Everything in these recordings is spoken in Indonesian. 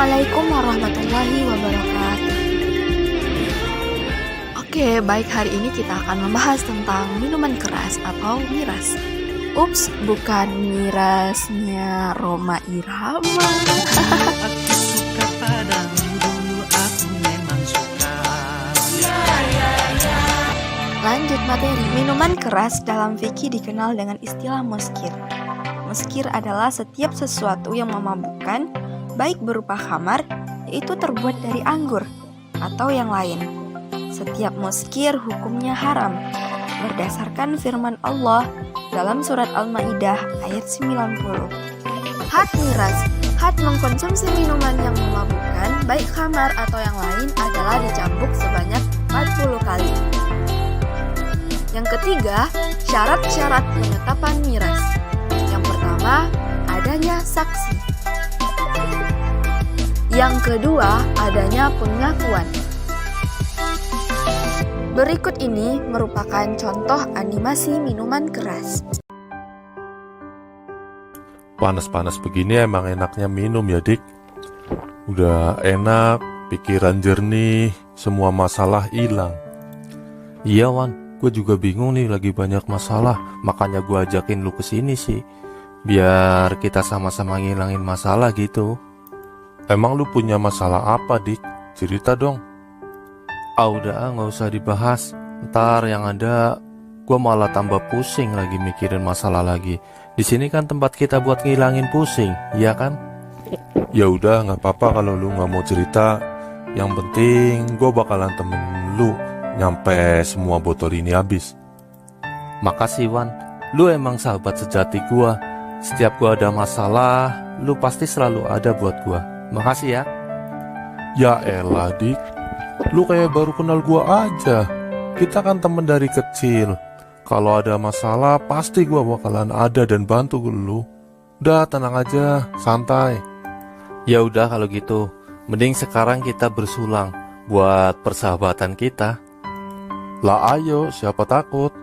Assalamualaikum warahmatullahi wabarakatuh. Oke, baik, hari ini kita akan membahas tentang minuman keras atau miras. Ups, bukan mirasnya Rhoma Irama. Aku suka padamu dulu, aku memang suka. Lanjut materi. Minuman keras dalam fikih dikenal dengan istilah muskir. Muskir adalah setiap sesuatu yang memabukkan, baik berupa khamar, yaitu terbuat dari anggur, atau yang lain. Setiap muskir hukumnya haram, berdasarkan firman Allah dalam surat Al-Maidah ayat 90. Had miras. Had mengkonsumsi minuman yang memabukkan, baik khamar atau yang lain, adalah dicambuk sebanyak 40 kali. Yang ketiga, syarat-syarat penetapan miras. Yang pertama, adanya saksi. Yang kedua, adanya pengakuan. Berikut ini merupakan contoh animasi minuman keras. Panas-panas begini emang enaknya minum ya, Dik. Udah enak, pikiran jernih, semua masalah hilang. Iya, Wan, gue juga bingung nih, lagi banyak masalah. Makanya gue ajakin lu kesini sih, biar kita sama-sama ngilangin masalah gitu. Emang lu punya masalah apa, Dik? Cerita dong. Udah, nggak usah dibahas. Ntar yang ada gue malah tambah pusing lagi mikirin masalah lagi. Di sini kan tempat kita buat ngilangin pusing, iya kan? Ya udah, nggak apa-apa kalau lu nggak mau cerita. Yang penting gue bakalan temenin lu nyampe semua botol ini habis. Makasih, Wan. Lu emang sahabat sejati gue. Setiap gue ada masalah, lu pasti selalu ada buat gue. Makasih ya. Ya elah, Dik. Lu kayak baru kenal gua aja. Kita kan temen dari kecil. Kalau ada masalah, pasti gua bakalan ada dan bantu lu. Udah, tenang aja, santai. Ya udah kalau gitu, mending sekarang kita bersulang buat persahabatan kita. Lah ayo, siapa takut?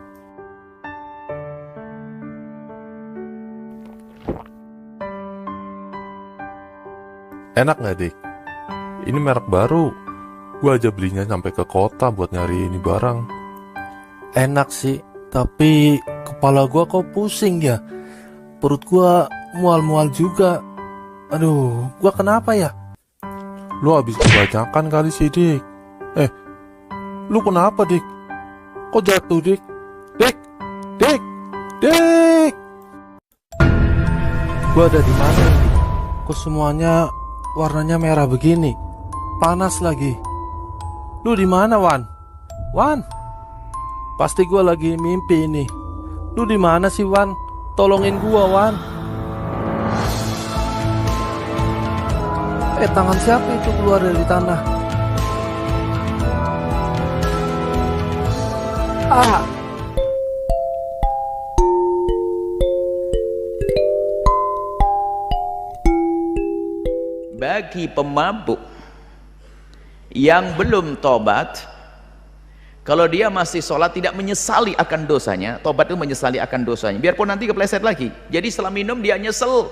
Enak gak, Dik? Ini merek baru. Gua aja belinya sampai ke kota buat nyari ini barang. Enak sih, tapi kepala gua kok pusing ya. Perut gua mual-mual juga. Aduh, gua kenapa ya? Lu habis kebanyakan kali sih, Dik. Lu kenapa, Dik? Kok jatuh, Dik? Dik! Dik! Dik! Gua ada di mana ini? Kok semuanya warnanya merah begini? Panas lagi. Lu di mana, Wan? Wan? Pasti gua lagi mimpi ini. Lu di mana sih, Wan? Tolongin gua, Wan. Tangan siapa itu keluar dari tanah? Bagi pemabuk yang belum tobat, kalau dia masih sholat tidak menyesali akan dosanya, tobat itu menyesali akan dosanya, biarpun nanti kepleset lagi. Jadi setelah minum dia nyesel.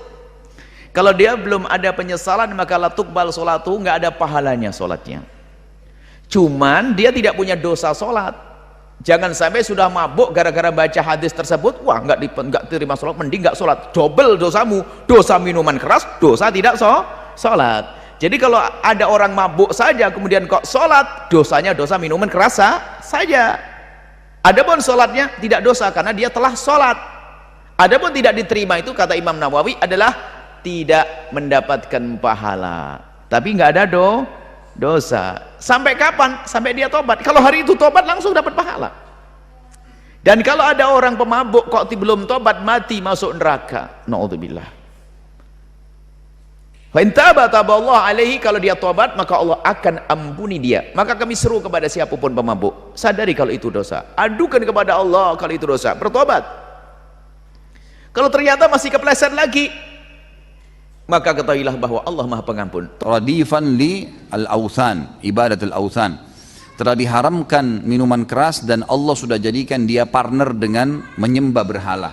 Kalau dia belum ada penyesalan, maka la tuqbal sholatu, nggak ada pahalanya sholatnya. Cuman dia tidak punya dosa sholat. Jangan sampai sudah mabuk gara-gara baca hadis tersebut, wah nggak terima sholat, mending nggak sholat. Double dosamu, dosa minuman keras, dosa tidak sholat. Jadi kalau ada orang mabuk saja kemudian kok sholat, dosanya dosa minuman keras saja. Adapun sholatnya tidak dosa karena dia telah sholat. Adapun tidak diterima itu kata Imam Nawawi adalah tidak mendapatkan pahala. Tapi nggak ada dosa. Sampai kapan? Sampai dia tobat. Kalau hari itu tobat langsung dapat pahala. Dan kalau ada orang pemabuk kok belum tobat, mati masuk neraka. Na'udzubillah. Allah alaihi, kalau dia tobat maka Allah akan ampuni dia. Maka kami seru kepada siapapun pemabuk, sadari kalau itu dosa, adukan kepada Allah kalau itu dosa, bertobat. Kalau ternyata masih kepleset lagi, maka ketahuilah bahwa Allah Maha Pengampun. Radifan li al-awthan, ibadat al-awthan. Telah diharamkan minuman keras dan Allah sudah jadikan dia partner dengan menyembah berhala.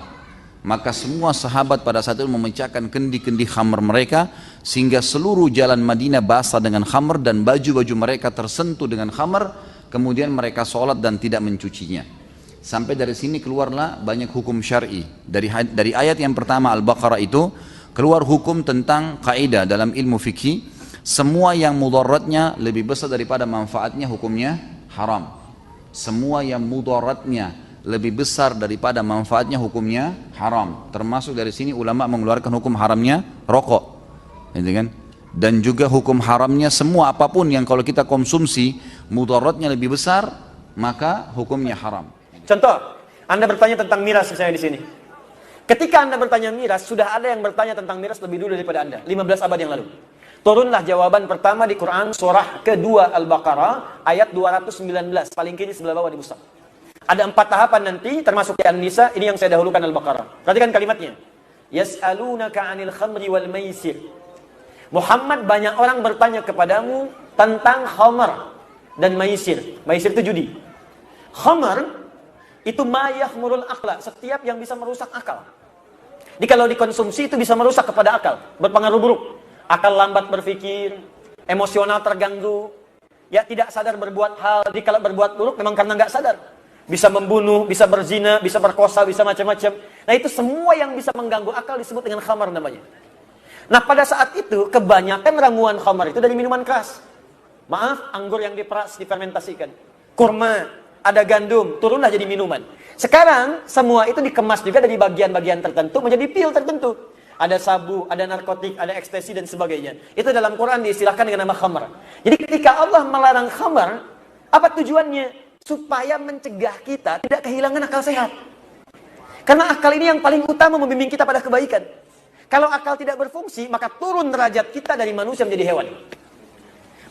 Maka semua sahabat pada saat itu memecahkan kendi-kendi khamr mereka, sehingga seluruh jalan Madinah basah dengan khamr dan baju-baju mereka tersentuh dengan khamr. Kemudian mereka sholat dan tidak mencucinya. Sampai dari sini keluarlah banyak hukum syar'i. Dari ayat yang pertama Al-Baqarah itu keluar hukum tentang kaidah dalam ilmu fikih, semua yang mudaratnya lebih besar daripada manfaatnya hukumnya haram. Semua yang mudaratnya lebih besar daripada manfaatnya hukumnya haram. Termasuk dari sini ulama mengeluarkan hukum haramnya rokok, gitu kan? Dan juga hukum haramnya semua apapun yang kalau kita konsumsi mudaratnya lebih besar, maka hukumnya haram. Contoh, Anda bertanya tentang miras misalnya di sini. Ketika Anda bertanya miras, sudah ada yang bertanya tentang miras lebih dulu daripada Anda, 15 abad yang lalu. Turunlah jawaban pertama di Quran surah kedua Al-Baqarah ayat 219, paling kiri sebelah bawah di mushaf. Ada 4 tahapan nanti, termasuk di An-Nisa, ini yang saya dahulukan Al-Baqarah. Perhatikan kalimatnya. Yas'alunaka 'anil khamri wal maisir. Muhammad, banyak orang bertanya kepadamu tentang khamr dan maisir. Maisir itu judi. Khamr itu ma yahmurul aqla, setiap yang bisa merusak akal. Jadi kalau dikonsumsi itu bisa merusak kepada akal, berpengaruh buruk. Akal lambat berpikir, emosional terganggu, ya tidak sadar berbuat hal. Jadi kalau berbuat buruk memang karena nggak sadar. Bisa membunuh, bisa berzina, bisa berkosa, bisa macam-macam. Nah itu semua yang bisa mengganggu akal disebut dengan khamar namanya. Nah pada saat itu kebanyakan ramuan khamar itu dari minuman keras. Maaf, anggur yang diperas, difermentasikan. Kurma, ada gandum, turunlah jadi minuman. Sekarang semua itu dikemas juga dari bagian-bagian tertentu menjadi pil tertentu. Ada sabu, ada narkotik, ada ekstasi dan sebagainya. Itu dalam Quran diistilahkan dengan nama khamar. Jadi ketika Allah melarang khamar, apa tujuannya? Supaya mencegah kita tidak kehilangan akal sehat. Karena akal ini yang paling utama membimbing kita pada kebaikan. Kalau akal tidak berfungsi, maka turun derajat kita dari manusia menjadi hewan.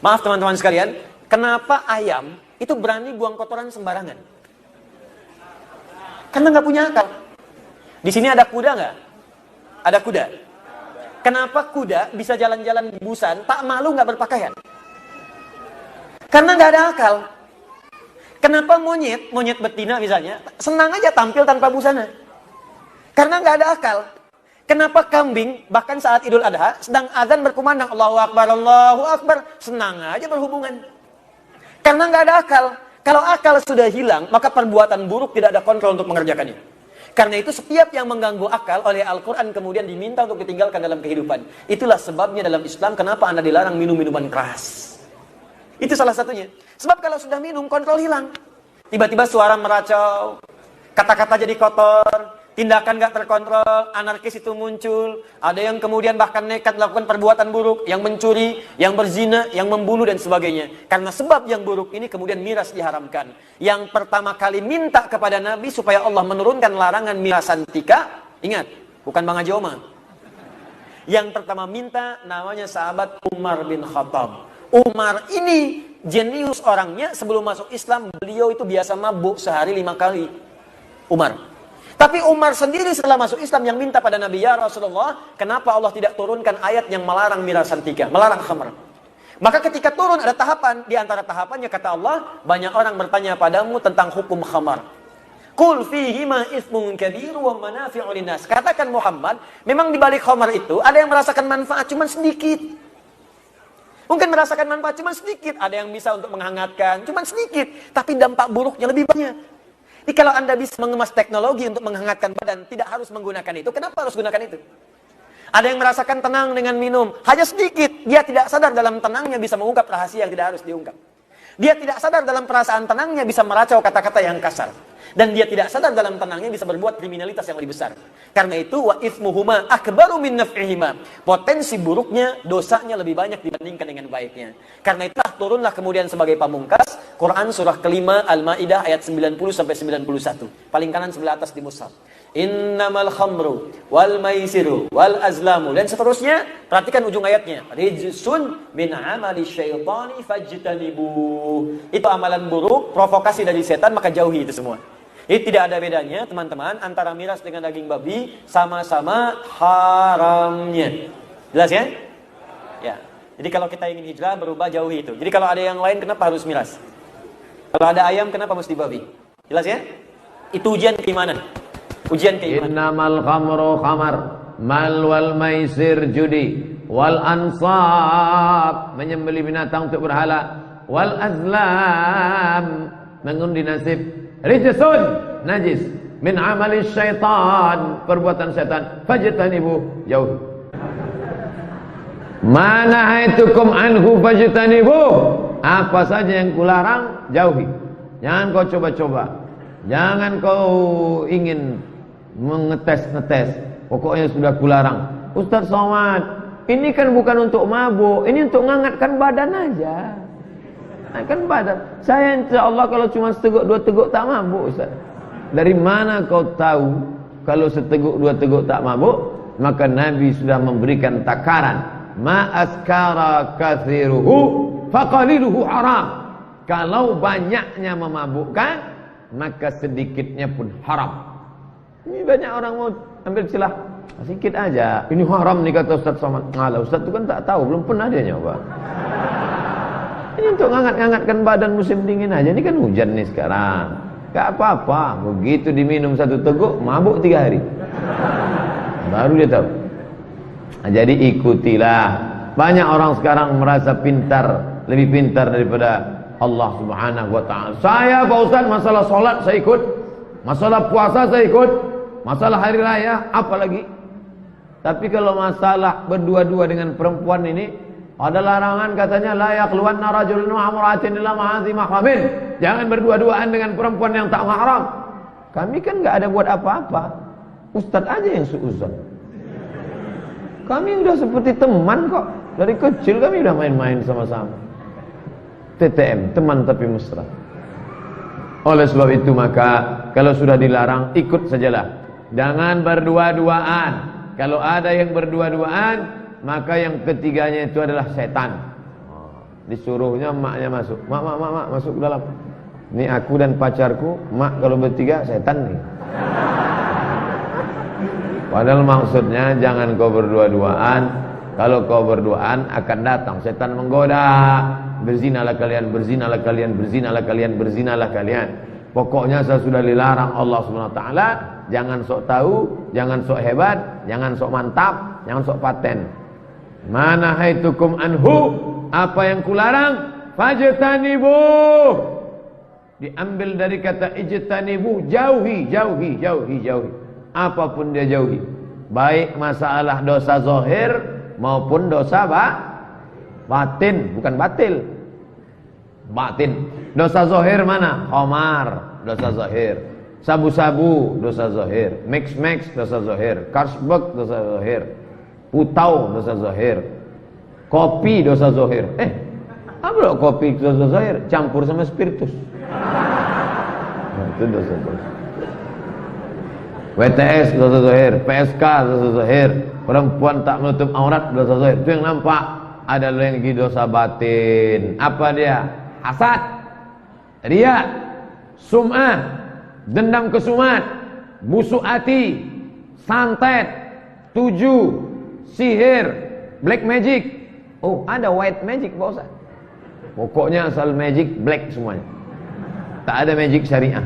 Maaf teman-teman sekalian, kenapa ayam itu berani buang kotoran sembarangan? Karena nggak punya akal. Di sini ada kuda nggak? Ada kuda. Kenapa kuda bisa jalan-jalan di Busan, tak malu nggak berpakaian? Karena nggak ada akal. Kenapa monyet betina misalnya, senang aja tampil tanpa busana? Karena nggak ada akal. Kenapa kambing, bahkan saat Idul Adha, sedang azan berkumandang, Allahu Akbar, senang aja berhubungan? Karena nggak ada akal. Kalau akal sudah hilang, maka perbuatan buruk tidak ada kontrol untuk mengerjakannya. Karena itu setiap yang mengganggu akal oleh Al-Quran kemudian diminta untuk ditinggalkan dalam kehidupan. Itulah sebabnya dalam Islam kenapa Anda dilarang minum minuman keras. Itu salah satunya. Sebab kalau sudah minum, kontrol hilang. Tiba-tiba suara meracau, kata-kata jadi kotor, tindakan gak terkontrol, anarkis itu muncul. Ada yang kemudian bahkan nekat melakukan perbuatan buruk, yang mencuri, yang berzina, yang membunuh dan sebagainya. Karena sebab yang buruk ini kemudian miras diharamkan. Yang pertama kali minta kepada Nabi supaya Allah menurunkan larangan mirasantika, ingat, bukan Bang Haji Omar. Yang pertama minta namanya sahabat Umar bin Khattab. Umar ini jenius orangnya, sebelum masuk Islam beliau itu biasa mabuk sehari 5 kali. Umar. Tapi Umar sendiri setelah masuk Islam yang minta pada Nabi, ya Rasulullah, kenapa Allah tidak turunkan ayat yang melarang mirasantika, melarang khamr? Maka ketika turun ada tahapan, di antara tahapannya kata Allah, banyak orang bertanya padamu tentang hukum khamar. Qul fihima ismun kabir wa manafi'u linnas. Katakan Muhammad, memang di balik khamar itu ada yang merasakan manfaat cuma sedikit. Mungkin merasakan manfaat cuma sedikit, ada yang bisa untuk menghangatkan, cuma sedikit, tapi dampak buruknya lebih banyak. Jadi kalau Anda bisa mengemas teknologi untuk menghangatkan badan, tidak harus menggunakan itu, kenapa harus gunakan itu? Ada yang merasakan tenang dengan minum, hanya sedikit, dia tidak sadar dalam tenangnya bisa mengungkap rahasia yang tidak harus diungkap. Dia tidak sadar dalam perasaan tenangnya bisa meracau kata-kata yang kasar. Dan dia tidak sadar dalam tenangnya bisa berbuat kriminalitas yang lebih besar. Karena itu wa itsmuhuma akbaru min naf'ihima. Potensi buruknya, dosanya lebih banyak dibandingkan dengan baiknya. Karena itulah turunlah kemudian sebagai pamungkas Quran surah kelima Al-Maidah ayat 90 sampai 91. Paling kanan sebelah atas di mushaf. Innamal khamru wal maisiru wal azlamu dan seterusnya. Perhatikan ujung ayatnya. Rijsun min amali syaitani fajtanibu. Itu amalan buruk, provokasi dari setan, maka jauhi itu semua. Jadi tidak ada bedanya teman-teman antara miras dengan daging babi, sama-sama haramnya. Jelas ya? Ya. Jadi kalau kita ingin hijrah berubah, jauhi itu. Jadi kalau ada yang lain kenapa harus miras? Kalau ada ayam kenapa mesti babi? Jelas ya? Itu ujian keimanan. Ujian keimanan. Innamal khamru khamar, mal wal maisir judi, wal ansab menyembelih binatang untuk berhala, wal azlam mengundi nasib, rijsun najis, min amali syaitan perbuatan syaitan, fajtanibu jauh. Mana haitukum anhu fajtanibu, apa saja yang kularang jauhi. Jangan kau coba-coba, jangan kau ingin mengetes-ngetes. Pokoknya sudah kularang. Ustaz Somad, ini kan bukan untuk mabuk, ini untuk mengangkatkan badan aja. Kan badan. Saya insya Allah kalau cuma seteguk dua teguk tak mabuk, Ustaz. Dari mana kau tahu kalau seteguk dua teguk tak mabuk? Maka Nabi sudah memberikan takaran. Ma askara kathiruhu faqaliluhu haram. Kalau banyaknya memabukkan, maka sedikitnya pun haram. Ini banyak orang mau ambil celah, sedikit aja. Ini haram nih kata Ustaz Somad. Ngalah, Ustaz itu kan tak tahu, belum pernah dia nyoba. Ini untuk ngangkat-ngangkatkan badan musim dingin aja. Ini kan hujan nih sekarang. Gak apa-apa. Begitu diminum satu teguk, mabuk 3 hari. Baru dia tahu. Nah, jadi ikutilah. Banyak orang sekarang merasa pintar, lebih pintar daripada Allah Subhanahu wa ta'ala. Saya Pak Ustaz, masalah sholat saya ikut, masalah puasa saya ikut, masalah hari raya apalagi. Tapi kalau masalah berdua-dua dengan perempuan ini, ada larangan katanya la yaqluwanna rajulun wa imra'atin illa ma'azi mahramin. Jangan berdua-duaan dengan perempuan yang tak mahram. Kami kan enggak ada buat apa-apa. Ustaz aja yang suuzon. Kami udah seperti teman kok. Dari kecil kami udah main-main sama-sama. TTM, teman tapi mesra. Oleh sebab itu maka kalau sudah dilarang, ikut sajalah. Jangan berdua-duaan. Kalau ada yang berdua-duaan, maka yang ketiganya itu adalah setan. Disuruhnya maknya masuk. Mak, masuk ke dalam. Ini aku dan pacarku, mak kalau bertiga setan nih. Padahal maksudnya jangan kau berdua-duaan. Kalau kau berduaan akan datang setan menggoda. Berzinalah kalian, berzinalah kalian, berzinalah kalian, berzinalah kalian. Pokoknya saya sudah dilarang Allah Subhanahu wa taala, jangan sok tahu, jangan sok hebat, jangan sok mantap, jangan sok paten. Mana haitukum anhu, apa yang kularang, fajtanibu. Diambil dari kata ijtanibu, jauhi, jauhi, jauhi, jauhi. Apapun dia jauhi. Baik masalah dosa zahir maupun dosa batin, bukan batil. Batin. Dosa zahir mana? Khamar, dosa zahir. Sabu-sabu, dosa zahir. Mix-mix, dosa zahir. Karsbek, dosa zahir. Putau, dosa zahir. Kopi, dosa zahir. Apa loh kopi dosa zahir? Campur sama spiritus. Nah, itu dosa zahir. WTS, dosa zahir. PSK, dosa zahir. Perempuan tak menutup aurat, dosa zahir. Itu yang nampak. Ada lagi dosa batin. Apa dia? Hasad, riya, sum'ah, dendam kesumat, busuk hati, santet, tuju, sihir, black magic. Oh, ada white magic Pak Ustaz. Pokoknya asal magic black semuanya. Tak ada magic syariah.